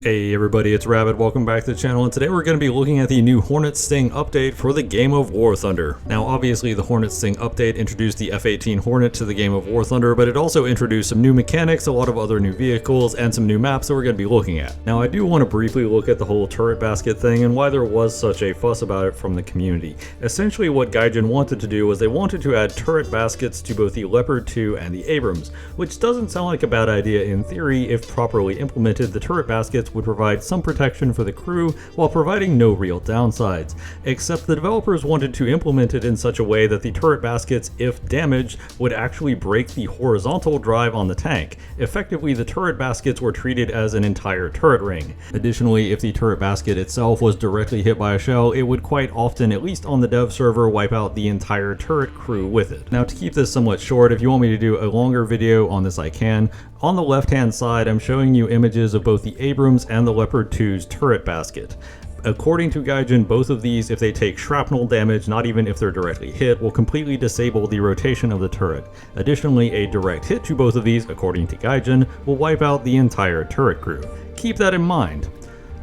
Hey everybody, it's Rabbit. Welcome back to the channel, and today we're going to be looking at the new Hornet Sting update for the game of War Thunder. Now obviously the Hornet Sting update introduced the F-18 Hornet to the game of War Thunder, but it also introduced some new mechanics, a lot of other new vehicles, and some new maps that we're going to be looking at. Now I do want to briefly look at the whole turret basket thing and why there was such a fuss about it from the community. Essentially what Gaijin wanted to do was they wanted to add turret baskets to both the Leopard 2 and the Abrams, which doesn't sound like a bad idea in theory. If properly implemented, the turret baskets would provide some protection for the crew while providing no real downsides, except the developers wanted to implement it in such a way that the turret baskets, if damaged, would actually break the horizontal drive on the tank. Effectively, the turret baskets were treated as an entire turret ring. Additionally, if the turret basket itself was directly hit by a shell, it would quite often, at least on the dev server, wipe out the entire turret crew with it. Now to keep this somewhat short, if you want me to do a longer video on this I can. On the left hand side I'm showing you images of both the Abrams and the Leopard 2's turret basket. According to Gaijin, both of these, if they take shrapnel damage, not even if they're directly hit, will completely disable the rotation of the turret. Additionally, a direct hit to both of these, according to Gaijin, will wipe out the entire turret crew. Keep that in mind.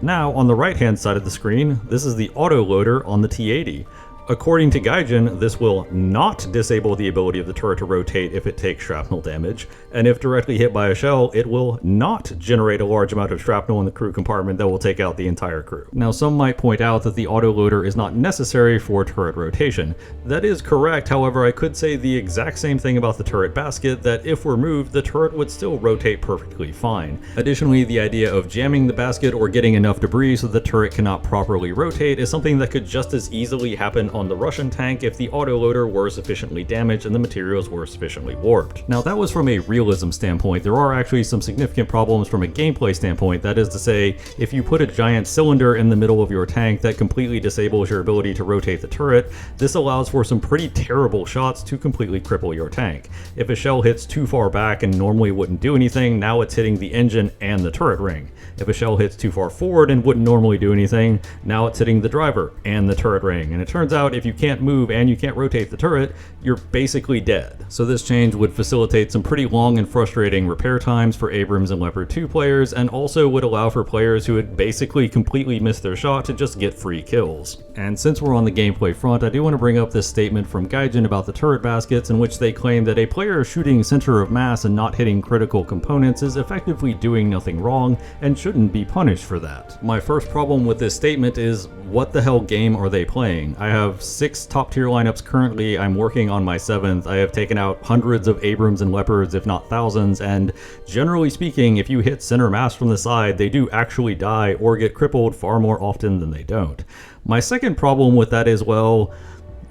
Now, on the right hand side of the screen, this is the autoloader on the T-80. According to Gaijin, this will not disable the ability of the turret to rotate if it takes shrapnel damage, and if directly hit by a shell, it will not generate a large amount of shrapnel in the crew compartment that will take out the entire crew. Now some might point out that the autoloader is not necessary for turret rotation. That is correct, however I could say the exact same thing about the turret basket, that if removed, the turret would still rotate perfectly fine. Additionally, the idea of jamming the basket or getting enough debris so the turret cannot properly rotate is something that could just as easily happen on the Russian tank if the autoloader were sufficiently damaged and the materials were sufficiently warped. Now that was from a realism standpoint. There are actually some significant problems from a gameplay standpoint. That is to say, if you put a giant cylinder in the middle of your tank that completely disables your ability to rotate the turret, this allows for some pretty terrible shots to completely cripple your tank. If a shell hits too far back and normally wouldn't do anything, now it's hitting the engine and the turret ring. If a shell hits too far forward and wouldn't normally do anything, now it's hitting the driver and the turret ring. And it turns out if you can't move and you can't rotate the turret, you're basically dead. So this change would facilitate some pretty long and frustrating repair times for Abrams and Leopard 2 players, and also would allow for players who had basically completely missed their shot to just get free kills. And since we're on the gameplay front, I do want to bring up this statement from Gaijin about the turret baskets, in which they claim that a player shooting center of mass and not hitting critical components is effectively doing nothing wrong and shouldn't be punished for that. My first problem with this statement is, what the hell game are they playing? I have 6 top tier lineups currently. I'm working on my 7th. I have taken out hundreds of Abrams and Leopards, if not thousands, and generally speaking, if you hit center mass from the side, they do actually die or get crippled far more often than they don't. My second problem with that is, well,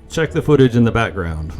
check the footage in the background.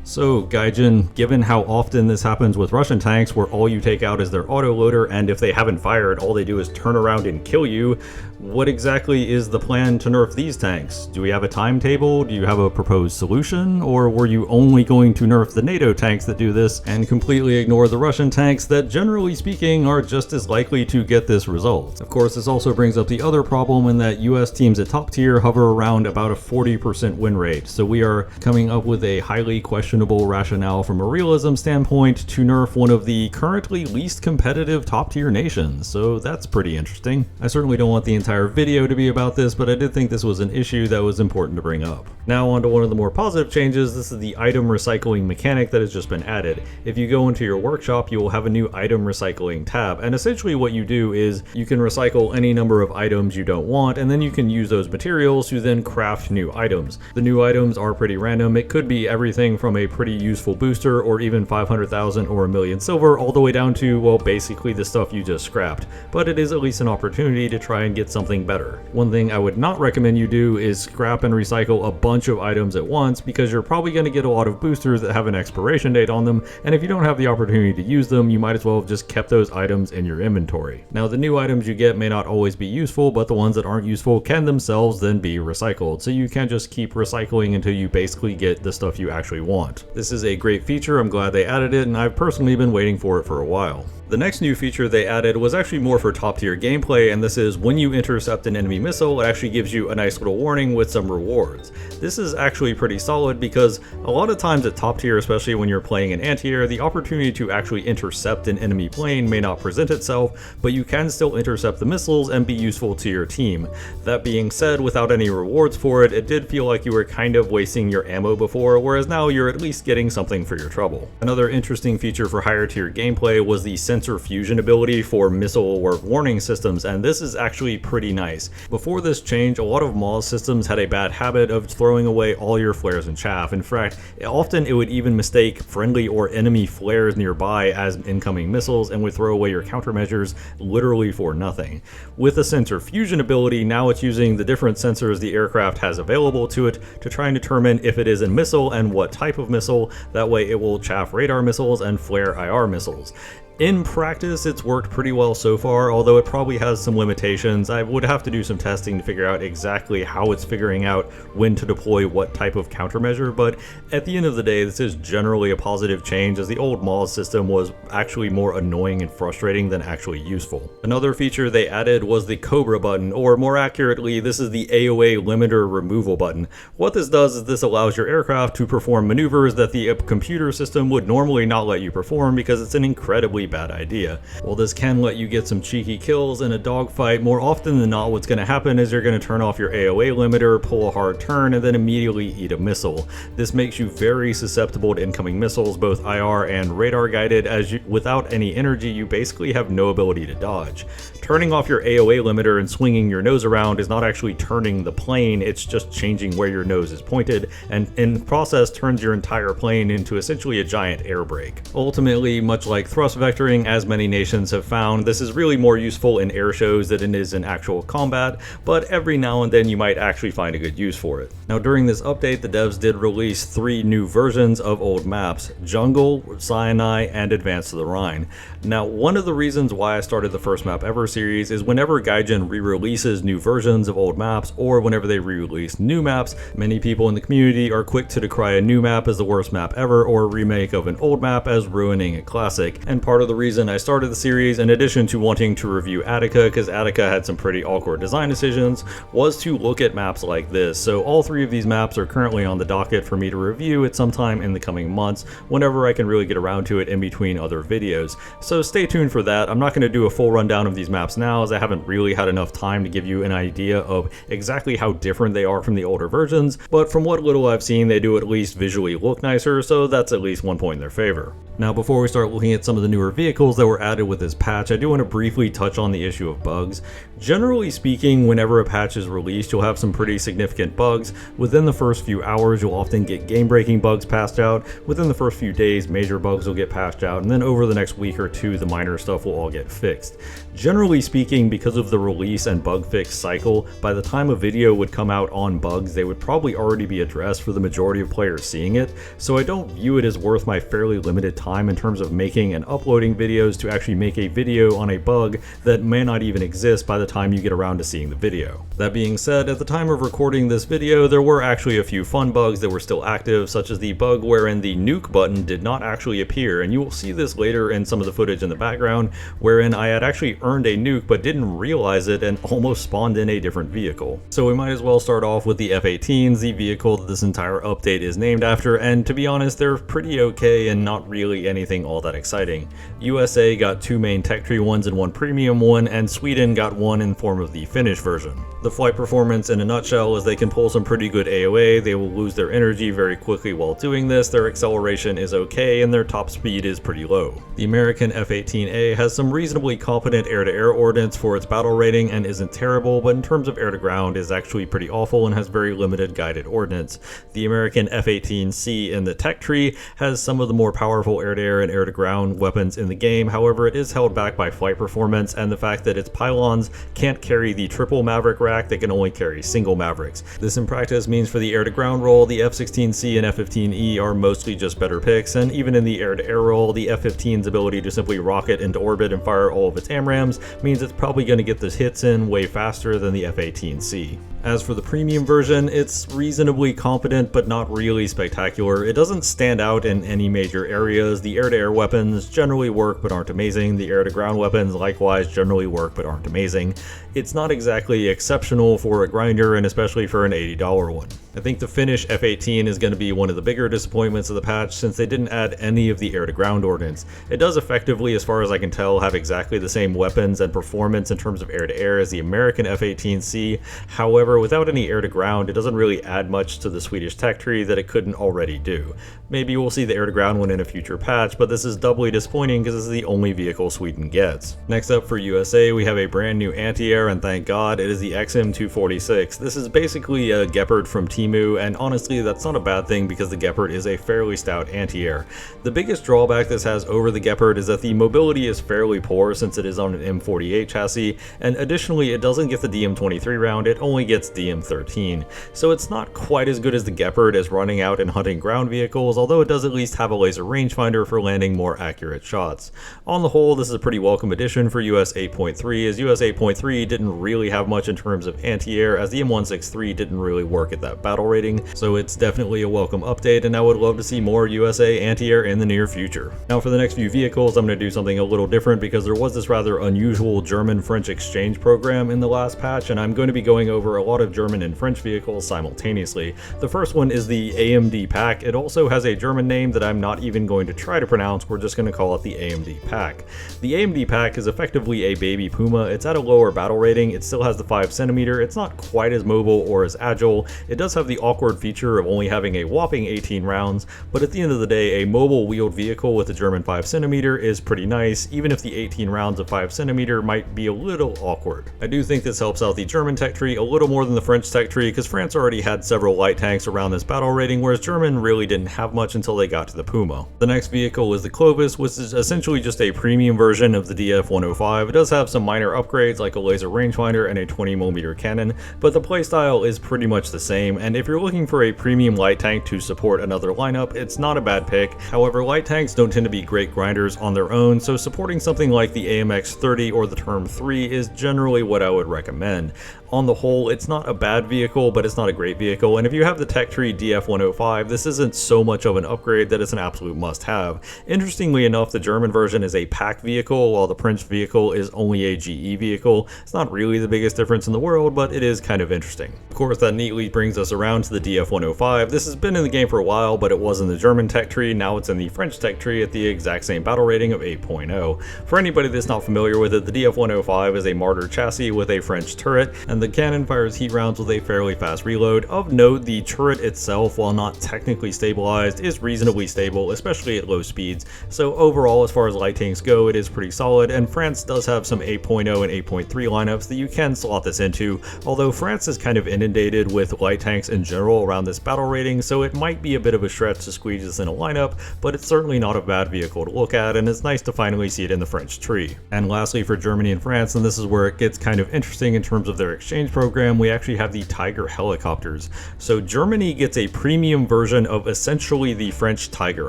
So Gaijin, given how often this happens with Russian tanks where all you take out is their autoloader, and if they haven't fired, all they do is turn around and kill you, what exactly is the plan to nerf these tanks? Do we have a timetable? Do you have a proposed solution? Or were you only going to nerf the NATO tanks that do this and completely ignore the Russian tanks that, generally speaking, are just as likely to get this result? Of course, this also brings up the other problem in that US teams at top tier hover around about a 40% win rate, so we are coming up with a highly questionable rationale from a realism standpoint to nerf one of the currently least competitive top tier nations, so that's pretty interesting. I certainly don't want the entire video to be about this, but I did think this was an issue that was important to bring up. Now on to one of the more positive changes. This is the item recycling mechanic that has just been added. If you go into your workshop, you will have a new item recycling tab, and essentially what you do is you can recycle any number of items you don't want, and then you can use those materials to then craft new items. The new items are pretty random. It could be everything from a pretty useful booster or even 500,000 or a million silver, all the way down to, well, basically the stuff you just scrapped, but it is at least an opportunity to try and get something better. One thing I would not recommend you do is scrap and recycle a bunch of items at once, because you're probably going to get a lot of boosters that have an expiration date on them, and if you don't have the opportunity to use them, you might as well have just kept those items in your inventory. Now the new items you get may not always be useful, but the ones that aren't useful can themselves then be recycled, so you can't just keep recycling until you basically get the stuff you actually want. want. This is a great feature, I'm glad they added it, and I've personally been waiting for it for a while. The next new feature they added was actually more for top tier gameplay, and this is when you intercept an enemy missile, it actually gives you a nice little warning with some rewards. This is actually pretty solid because a lot of times at top tier, especially when you're playing in anti-air, the opportunity to actually intercept an enemy plane may not present itself, but you can still intercept the missiles and be useful to your team. That being said, without any rewards for it, it did feel like you were kind of wasting your ammo before, whereas now you're at least getting something for your trouble. Another interesting feature for higher tier gameplay was the sensor fusion ability for missile or warning systems, and this is actually pretty nice. Before this change, a lot of MAWS systems had a bad habit of throwing away all your flares and chaff. In fact, often it would even mistake friendly or enemy flares nearby as incoming missiles and would throw away your countermeasures literally for nothing. With the sensor fusion ability, now it's using the different sensors the aircraft has available to it to try and determine if it is a missile and what type of missile. That way it will chaff radar missiles and flare IR missiles. In practice, it's worked pretty well so far, although it probably has some limitations. I would have to do some testing to figure out exactly how it's figuring out when to deploy what type of countermeasure, but at the end of the day, this is generally a positive change, as the old MAWS system was actually more annoying and frustrating than actually useful. Another feature they added was the Cobra button, or more accurately, this is the AOA limiter removal button. What this does is this allows your aircraft to perform maneuvers that the computer system would normally not let you perform because it's an incredibly bad idea. While this can let you get some cheeky kills in a dogfight, more often than not what's going to happen is you're going to turn off your AOA limiter, pull a hard turn, and then immediately eat a missile. This makes you very susceptible to incoming missiles, both IR and radar guided, as without any energy you basically have no ability to dodge. Turning off your AOA limiter and swinging your nose around is not actually turning the plane, it's just changing where your nose is pointed, and in the process turns your entire plane into essentially a giant air brake. Ultimately, much like thrust vectoring, as many nations have found, this is really more useful in air shows than it is in actual combat, but every now and then you might actually find a good use for it. Now during this update, the devs did release 3 new versions of old maps: Jungle, Sinai, and Advance to the Rhine. Now one of the reasons why I started the First Map Ever series is whenever Gaijin re-releases new versions of old maps, or whenever they re-release new maps, many people in the community are quick to decry a new map as the worst map ever, or a remake of an old map as ruining a classic. And part of the reason I started the series, in addition to wanting to review Attica, because Attica had some pretty awkward design decisions, was to look at maps like this. So all 3 of these maps are currently on the docket for me to review at some time in the coming months, whenever I can really get around to it in between other videos. So stay tuned for that. I'm not going to do a full rundown of these maps now, as I haven't really had enough time to give you an idea of exactly how different they are from the older versions, but from what little I've seen, they do at least visually look nicer, so that's at least one point in their favor. Now before we start looking at some of the newer vehicles that were added with this patch, I do want to briefly touch on the issue of bugs. Generally speaking, whenever a patch is released, you'll have some pretty significant bugs. Within the first few hours, you'll often get game-breaking bugs patched out. Within the first few days, major bugs will get patched out, and then over the next week or two, the minor stuff will all get fixed. Generally speaking, because of the release and bug fix cycle, by the time a video would come out on bugs, they would probably already be addressed for the majority of players seeing it, so I don't view it as worth my fairly limited time in terms of making and uploading videos to actually make a video on a bug that may not even exist by the time you get around to seeing the video. That being said, at the time of recording this video, there were actually a few fun bugs that were still active, such as the bug wherein the nuke button did not actually appear, and you will see this later in some of the footage in the background, wherein I had actually earned a nuke but didn't realize it and almost spawned in a different vehicle. So we might as well start off with the F-18s, the vehicle that this entire update is named after, and to be honest, they're pretty okay and not really anything all that exciting. USA got 2 main tech tree ones and 1 premium one, and Sweden got 1 in form of the Finnish version. The flight performance in a nutshell is they can pull some pretty good AOA, they will lose their energy very quickly while doing this, their acceleration is okay, and their top speed is pretty low. The American F-18A has some reasonably competent air-to-air ordnance for its battle rating and isn't terrible, but in terms of air-to-ground is actually pretty awful and has very limited guided ordnance. The American F-18C in the tech tree has some of the more powerful air-to-air and air-to-ground weapons in the game, however it is held back by flight performance and the fact that its pylons can't carry the triple Maverick rack, they can only carry single Mavericks. This in practice means for the air-to-ground role, the F-16C and F-15E are mostly just better picks, and even in the air-to-air role, the F-15's ability to simply rocket into orbit and fire all of its AMRAAMs means it's probably going to get the hits in way faster than the F-18C. As for the premium version, it's reasonably competent but not really spectacular. It doesn't stand out in any major areas. The air-to-air weapons generally work but aren't amazing. The air-to-ground weapons likewise generally work but aren't amazing. It's not exactly exceptional for a grinder, and especially for an $80 one. I think the Finnish F-18 is going to be one of the bigger disappointments of the patch, since they didn't add any of the air-to-ground ordnance. It does effectively, as far as I can tell, have exactly the same weapons and performance in terms of air-to-air as the American F-18C. However, without any air-to-ground, it doesn't really add much to the Swedish tech tree that it couldn't already do. Maybe we'll see the air-to-ground one in a future patch, but this is doubly disappointing because this is the only vehicle Sweden gets. Next up for USA, we have a brand new anti-air, and thank God, it is the XM246. This is basically a Gepard from Temu, and honestly, that's not a bad thing because the Gepard is a fairly stout anti-air. The biggest drawback this has over the Gepard is that the mobility is fairly poor since it is on an M48 chassis, and additionally, it doesn't get the DM23 round, it only gets DM13. So it's not quite as good as the Gepard as running out and hunting ground vehicles, although it does at least have a laser rangefinder for landing more accurate shots. On the whole, this is a pretty welcome addition for US 8.3, as US 8.3 didn't really have much in terms of anti-air, as the M163 didn't really work at that battle rating, so it's definitely a welcome update, and I would love to see more USA anti-air in the near future. Now for the next few vehicles, I'm going to do something a little different because there was this rather unusual German-French exchange program in the last patch, and I'm going to be going over a lot of German and French vehicles simultaneously. The first one is the AMD pack. It also has a German name that I'm not even going to try to pronounce, we're just going to call it the AMD pack. The AMD pack is effectively a baby Puma. It's at a lower battle rating, it still has the 5cm, it's not quite as mobile or as agile, it does have the awkward feature of only having a whopping 18 rounds, but at the end of the day, a mobile wheeled vehicle with a German 5cm is pretty nice, even if the 18 rounds of 5cm might be a little awkward. I do think this helps out the German tech tree a little more than the French tech tree, because France already had several light tanks around this battle rating, whereas German really didn't have much until they got to the Puma. The next vehicle is the Clovis, which is essentially just a premium version of the DF105. It does have some minor upgrades like a laser rangefinder and a 20mm cannon, but the playstyle is pretty much the same, and if you're looking for a premium light tank to support another lineup, it's not a bad pick. However, light tanks don't tend to be great grinders on their own, so supporting something like the AMX-30 or the Term 3 is generally what I would recommend. On the whole, it's not a bad vehicle, but it's not a great vehicle, and if you have the tech tree DF105, this isn't so much of an upgrade that it's an absolute must-have. Interestingly enough, the German version is a pack vehicle, while the French vehicle is only a GE vehicle. It's not really the biggest difference in the world, but it is kind of interesting. Of course, that neatly brings us around to the DF105. This has been in the game for a while, but it was in the German tech tree, now it's in the French tech tree at the exact same battle rating of 8.0. For anybody that's not familiar with it, the DF105 is a Martyr chassis with a French turret, and the cannon fires heat rounds with a fairly fast reload. Of note, the turret itself, while not technically stabilized, is reasonably stable, especially at low speeds, so overall, as far as light tanks go, it is pretty solid, and France does have some 8.0 and 8.3 lineups that you can slot this into, although France is kind of inundated with light tanks in general around this battle rating, so it might be a bit of a stretch to squeeze this in a lineup, but it's certainly not a bad vehicle to look at, and it's nice to finally see it in the French tree. And lastly, for Germany and France, and this is where it gets kind of interesting in terms of their exchange program, we actually have the Tiger helicopters. So Germany gets a premium version of essentially the French Tiger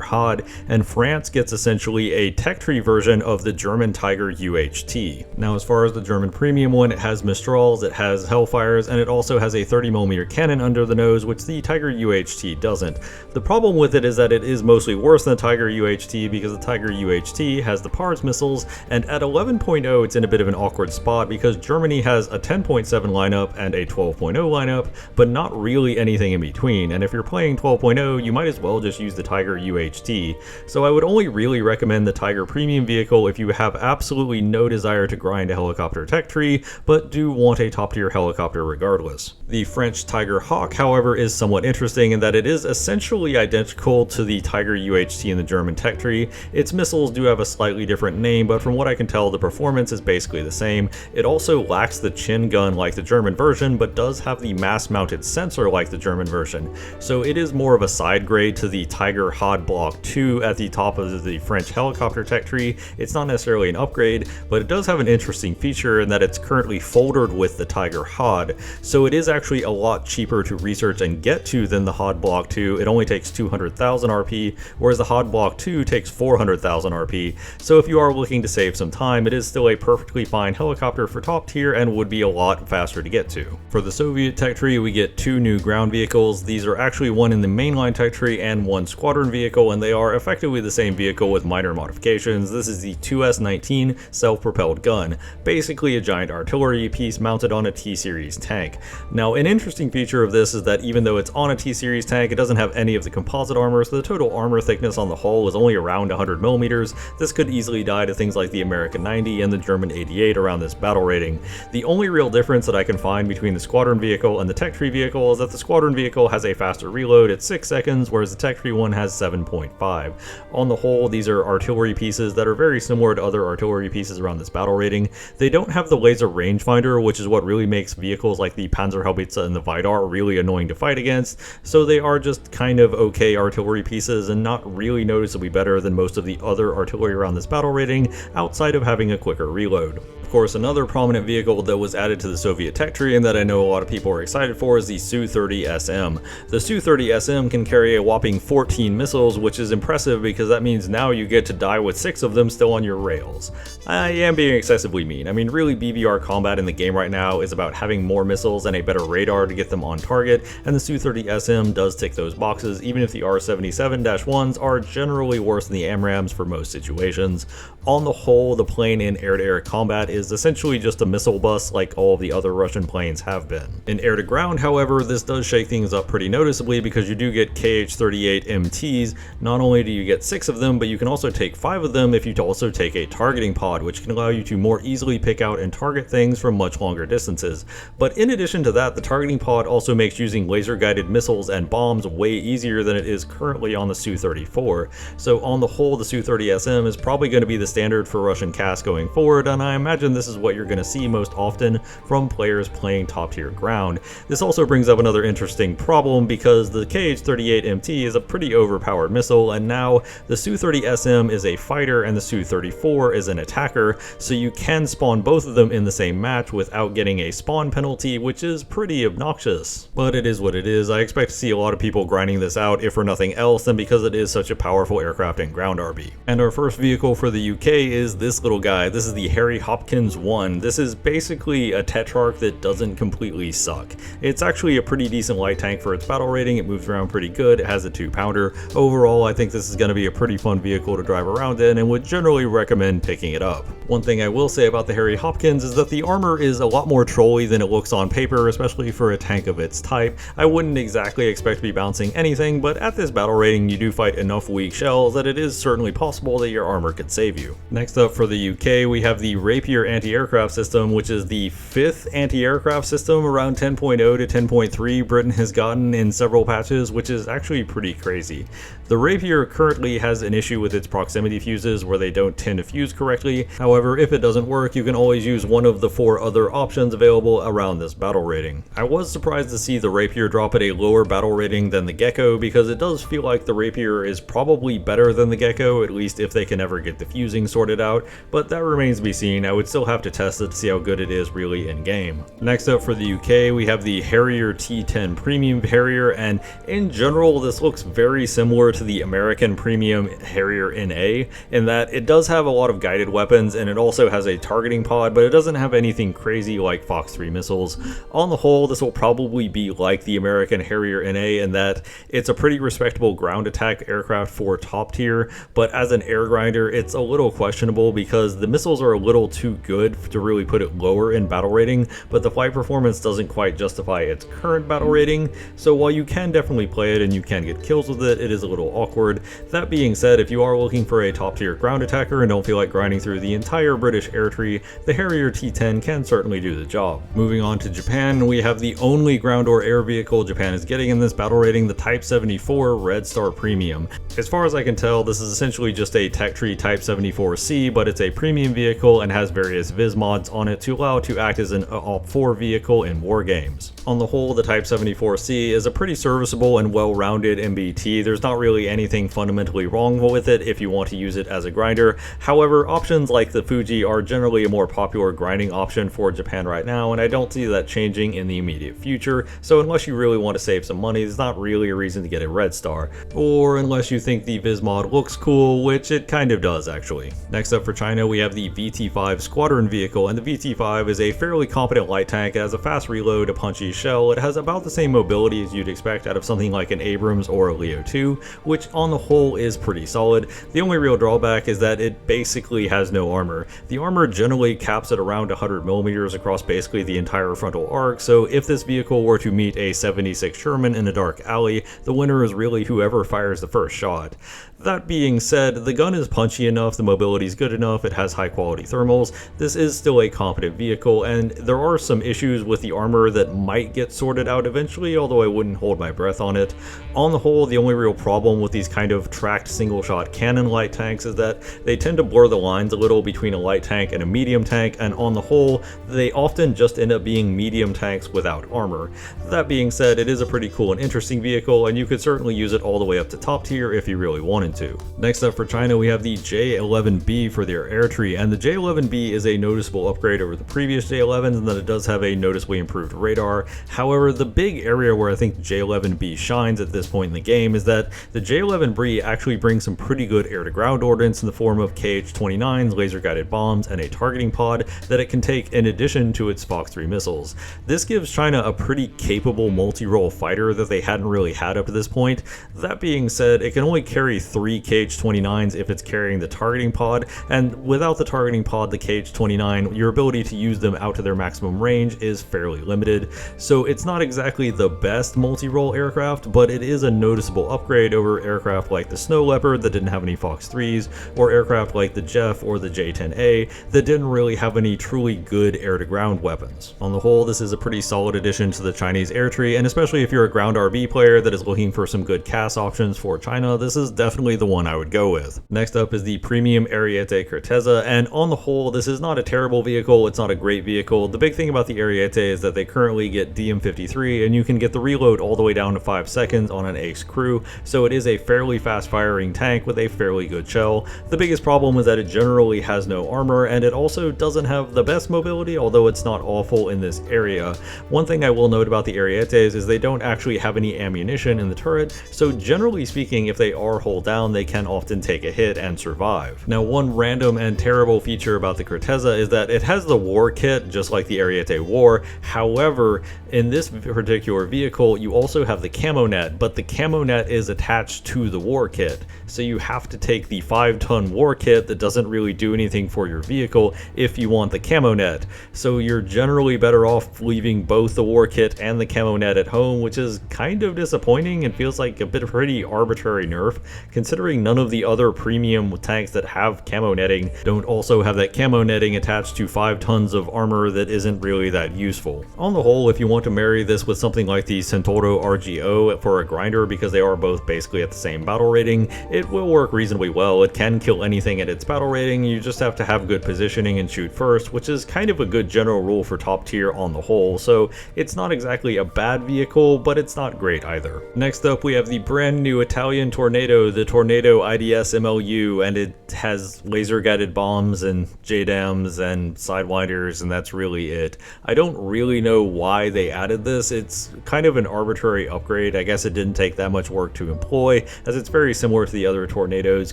HOD, and France gets essentially a tech tree version of the German Tiger UHT. Now, as far as the German premium one, it has Mistrals, it has Hellfires, and it also has a 30mm cannon under the nose, which the Tiger UHT doesn't. The problem with it is that it is mostly worse than the Tiger UHT because the Tiger UHT has the PARS missiles, and at 11.0 it's in a bit of an awkward spot because Germany has a 10.7 lineup and a 12.0 lineup, but not really anything in between, and if you're playing 12.0, you might as well just use the Tiger UHT. So I would only really recommend the Tiger premium vehicle if you have absolutely no desire to grind a helicopter tech tree, but do want a top tier helicopter regardless. The French Tiger Hawk, however, is somewhat interesting in that it is essentially identical to the Tiger UHT in the German tech tree. Its missiles do have a slightly different name, but from what I can tell, the performance is basically the same. It also lacks the chin gun like the German version, but does have the mass-mounted sensor like the German version. So it is more of a side grade to the Tiger HOD Block 2 at the top of the French helicopter tech tree. It's not necessarily an upgrade, but it does have an interesting feature in that it's currently foldered with the Tiger HOD, so it is actually a lot cheaper to research and get to than the HOD Block 2. It only takes 200,000 RP, whereas the HOD Block 2 takes 400,000 RP. So if you are looking to save some time, it is still a perfectly fine helicopter for top tier and would be a lot faster to get to. For the Soviet tech tree, we get 2 new ground vehicles. These are actually one in the mainline tech tree and one squadron vehicle, and they are effectively the same vehicle with minor modifications. This is the 2S-19 self-propelled gun, basically a giant artillery piece mounted on a T-Series tank. Now, an interesting feature of this is that even though it's on a T-Series tank, it doesn't have any of the composite armor, so the total armor thickness on the hull is only around 100 millimeters. This could easily die to things like the American 90 and the German 88 around this battle rating. The only real difference that I can find between the squadron vehicle and the tech tree vehicle is that the squadron vehicle has a faster reload at 6 seconds, whereas the tech tree one has 7.5. On the whole, these are artillery pieces that are very similar to other artillery pieces around this battle rating. They don't have the laser rangefinder, which is what really makes vehicles like the Panzerhaubitze and the Vidar really annoying to fight against, so they are just kind of okay artillery pieces and not really noticeably better than most of the other artillery around this battle rating, outside of having a quicker reload. Of course, another prominent vehicle that was added to the Soviet tech tree and that I know a lot of people are excited for is the Su-30SM. The Su-30SM can carry a whopping 14 missiles, which is impressive because that means now you get to die with 6 of them still on your rails. I am being excessively mean. I mean, really, BVR combat in the game right now is about having more missiles and a better radar to get them on target, and the Su-30SM does tick those boxes, even if the R-77-1s are generally worse than the AMRAAMs for most situations. On the whole, the plane in air-to-air combat is essentially just a missile bus like all of the other Russian planes have been. In air-to-ground, however, this does shake things up pretty noticeably because you do get KH-38 MTs. Not only do you get 6 of them, but you can also take 5 of them if you also take a targeting pod, which can allow you to more easily pick out and target things from much longer distances. But in addition to that, the targeting pod also makes using laser-guided missiles and bombs way easier than it is currently on the Su-34. So on the whole, the Su-30SM is probably going to be the standard for Russian CAS going forward, and I imagine this is what you're going to see most often from players playing top tier ground. This also brings up another interesting problem because the KH-38 MT is a pretty overpowered missile, and now the Su-30SM is a fighter and the Su-34 is an attacker, so you can spawn both of them in the same match without getting a spawn penalty, which is pretty obnoxious. But it is what it is. I expect to see a lot of people grinding this out, if for nothing else than because it is such a powerful aircraft and ground RB. And our first vehicle for the UK is this little guy. This is the Harry Hopkins 1. This is basically a Tetrarch that doesn't completely suck. It's actually a pretty decent light tank for its battle rating. It moves around pretty good. It has a 2-pounder. Overall, I think this is going to be a pretty fun vehicle to drive around in and would generally recommend picking it up. One thing I will say about the Harry Hopkins is that the armor is a lot more trolly than it looks on paper, especially for a tank of its type. I wouldn't exactly expect to be bouncing anything, but at this battle rating you do fight enough weak shells that it is certainly possible that your armor could save you. Next up for the UK, we have the Rapier anti-aircraft system, which is the 5th anti-aircraft system around 10.0 to 10.3 Britain has gotten in several patches, which is actually pretty crazy. The Rapier currently has an issue with its proximity fuses where they don't tend to fuse correctly. However, if it doesn't work, you can always use one of the 4 other options available around this battle rating. I was surprised to see the Rapier drop at a lower battle rating than the Gecko because it does feel like the Rapier is probably better than the Gecko, at least if they can ever get the fusing sorted out, but that remains to be seen. I would still have to test it to see how good it is really in game. Next up for the UK, we have the Harrier T10 Premium Harrier, and in general this looks very similar to the American Premium Harrier NA in that it does have a lot of guided weapons and it also has a targeting pod, but it doesn't have anything crazy like Fox 3 missiles. On the whole, this will probably be like the American Harrier NA in that it's a pretty respectable ground attack aircraft for top tier, but as an air grinder it's a little questionable because the missiles are a little too good to really put it lower in battle rating, but the flight performance doesn't quite justify its current battle rating, so while you can definitely play it and you can get kills with it, it is a little awkward. That being said, if you are looking for a top tier ground attacker and don't feel like grinding through the entire British air tree, the Harrier T10 can certainly do the job. Moving on to Japan, we have the only ground or air vehicle Japan is getting in this battle rating, the Type 74 Red Star Premium. As far as I can tell, this is essentially just a tech tree Type 74C, but it's a premium vehicle and has various viz mods on it to allow it to act as an Op 4 vehicle in war games. On the whole, the Type 74C is a pretty serviceable and well-rounded MBT. There's not really anything fundamentally wrong with it if you want to use it as a grinder. However, options like the Fuji are generally a more popular grinding option for Japan right now, and I don't see that changing in the immediate future. So unless you really want to save some money, there's not really a reason to get a Red Star. Or unless you think the Vismod looks cool, which it kind of does actually. Next up for China, we have the VT5 Squadron vehicle, and the VT5 is a fairly competent light tank. It has a fast reload, a punchy shell. It has about the same mobility as you'd expect out of something like an Abrams or a Leo 2, which on the whole is pretty solid. The only real drawback is that it basically has no armor. The armor generally caps at around 100mm across basically the entire frontal arc, so if this vehicle were to meet a 76 Sherman in a dark alley, the winner is really whoever fires the first shot. That being said, the gun is punchy enough, the mobility is good enough, it has high quality thermals. This is still a competent vehicle, and there are some issues with the armor that might get sorted out eventually, although I wouldn't hold my breath on it. On the whole, the only real problem with these kind of tracked single shot cannon light tanks is that they tend to blur the lines a little between a light tank and a medium tank, and on the whole, they often just end up being medium tanks without armor. That being said, it is a pretty cool and interesting vehicle, and you could certainly use it all the way up to top tier if you really wanted to. Next up for China, we have the J11B for their air tree, and the J11B is a noticeable upgrade over the previous J11s in that it does have a noticeably improved radar. However, the big area where I think the J11B shines at this point in the game is that the J11B actually brings some pretty good air-to-ground ordnance in the form of KH-29s, laser-guided bombs, and a targeting pod that it can take in addition to its Fox 3 missiles. This gives China a pretty capable multi-role fighter that they hadn't really had up to this point. That being said, it can only carry 3 KH-29s if it's carrying the targeting pod, and without the targeting pod, the KH-29, your ability to use them out to their maximum range is fairly limited. So it's not exactly the best multi-role aircraft, but it is a noticeable upgrade over aircraft like the Snow Leopard that didn't have any Fox 3s, or aircraft like the Jeff or the J-10A that didn't really have any truly good air-to-ground weapons. On the whole, this is a pretty solid addition to the Chinese air tree, and especially if you're a ground RB player that is looking for some good CAS options for China, this is definitely the one I would go with. Next up is the premium Ariete Corteza, and on the whole, this is not a terrible vehicle, it's not a great vehicle. The big thing about the Ariete is that they currently get DM53, and you can get the reload all the way down to 5 seconds on an Ace crew, so it is a fairly fast firing tank with a fairly good shell. The biggest problem is that it generally has no armor, and it also doesn't have the best mobility, although it's not awful in this area. One thing I will note about the Arietes is they don't actually have any ammunition in the turret, so generally speaking, if they are hull down, they can often take a hit and survive. Now, one random and terrible feature about the Corteza is that it has the war kit, just like the Ariete War. However, in this particular vehicle, you also have the camo net, but the camo net is attached to the war kit. So you have to take the 5-ton war kit that doesn't really do anything for your vehicle if you want the camo net. So you're generally better off leaving both the war kit and the camo net at home, which is kind of disappointing and feels like a bit of pretty arbitrary nerf, considering none of the other premium tanks that have camo netting don't also have that camo netting attached to 5 tons of armor that isn't really that useful. On the whole, if you want to marry this with something like the Centauro RGO for a grinder, because they are both basically at the same battle rating, it will work reasonably well. It can kill anything at its battle rating, you just have to have good positioning and shoot first, which is kind of a good general rule for top tier on the whole, so it's not exactly a bad vehicle, but it's not great either. Next up, we have the brand new Italian Tornado, the Tornado IDS MLU, and it has laser guided bombs and JDAMs and sidewinders, and that's really it. I don't really know why they added this. It's kind of an arbitrary upgrade. I guess it didn't take that much work to employ, as it's very similar to the other Tornadoes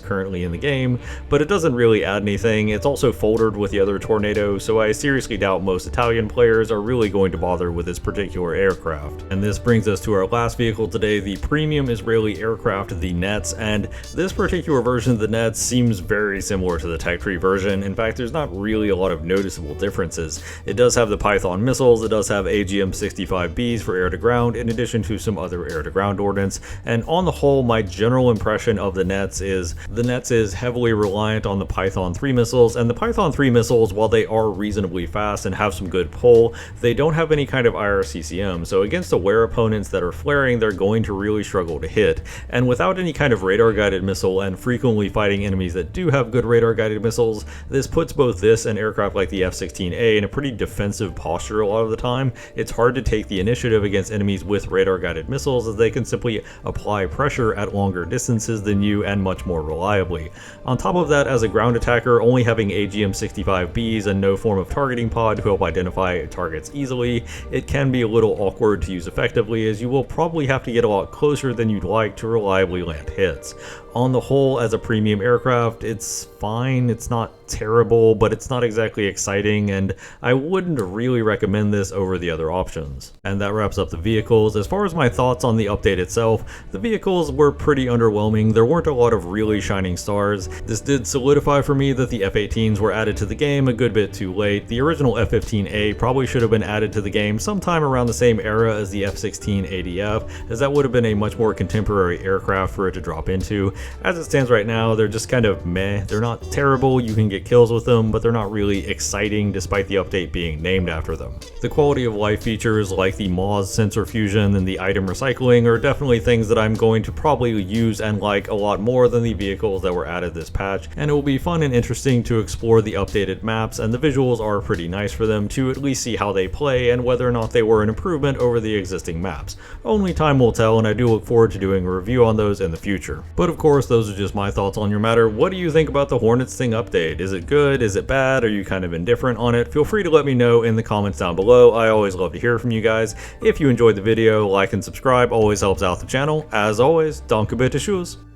currently in the game, but it doesn't really add anything. It's also foldered with the other Tornado, so I seriously doubt most Italian players are really going to bother with this particular aircraft. And this brings us to our last vehicle today, the premium Israeli aircraft, the Nets, and this particular version of the Nets seems very similar to the Tech Tree version. In fact, there's not really a lot of noticeable differences. It does have the Python missiles, it does have AGM-65Bs for air-to-ground, in addition to some other air-to-ground ordnance, and on the whole, my general impression of the Nets is heavily reliant on the Python 3 missiles, and the Python 3 missiles, while they are reasonably fast and have some good pull, they don't have any kind of IRCCM, so against aware opponents that are flaring, they're going to really struggle to hit, and without any kind of radar radar-guided missile and frequently fighting enemies that do have good radar-guided missiles, this puts both this and aircraft like the F-16A in a pretty defensive posture a lot of the time. It's hard to take the initiative against enemies with radar-guided missiles, as they can simply apply pressure at longer distances than you and much more reliably. On top of that, as a ground attacker, only having AGM-65Bs and no form of targeting pod to help identify targets easily, it can be a little awkward to use effectively, as you will probably have to get a lot closer than you'd like to reliably land hits. On the whole, as a premium aircraft, it's fine, it's not terrible, but it's not exactly exciting, and I wouldn't really recommend this over the other options. And that wraps up the vehicles. As far as my thoughts on the update itself, the vehicles were pretty underwhelming. There weren't a lot of really shining stars. This did solidify for me that the F-18s were added to the game a good bit too late. The original F-15A probably should have been added to the game sometime around the same era as the F-16 ADF, as that would have been a much more contemporary aircraft for it to drop into. As it stands right now, they're just kind of meh. They're not terrible, you can get kills with them, but they're not really exciting despite the update being named after them. The quality of life features like the MAWS sensor fusion and the item recycling are definitely things that I'm going to probably use and like a lot more than the vehicles that were added this patch, and it will be fun and interesting to explore the updated maps, and the visuals are pretty nice for them to at least see how they play and whether or not they were an improvement over the existing maps. Only time will tell, and I do look forward to doing a review on those in the future. But of course, those are just my thoughts on your matter. What do you think about the Hornet Sting update? Is it good? Is it bad? Are you kind of indifferent on it? Feel free to let me know in the comments down below. I always love to hear from you guys. If you enjoyed the video, like and subscribe always helps out the channel. As always, danke bitte, tschüss.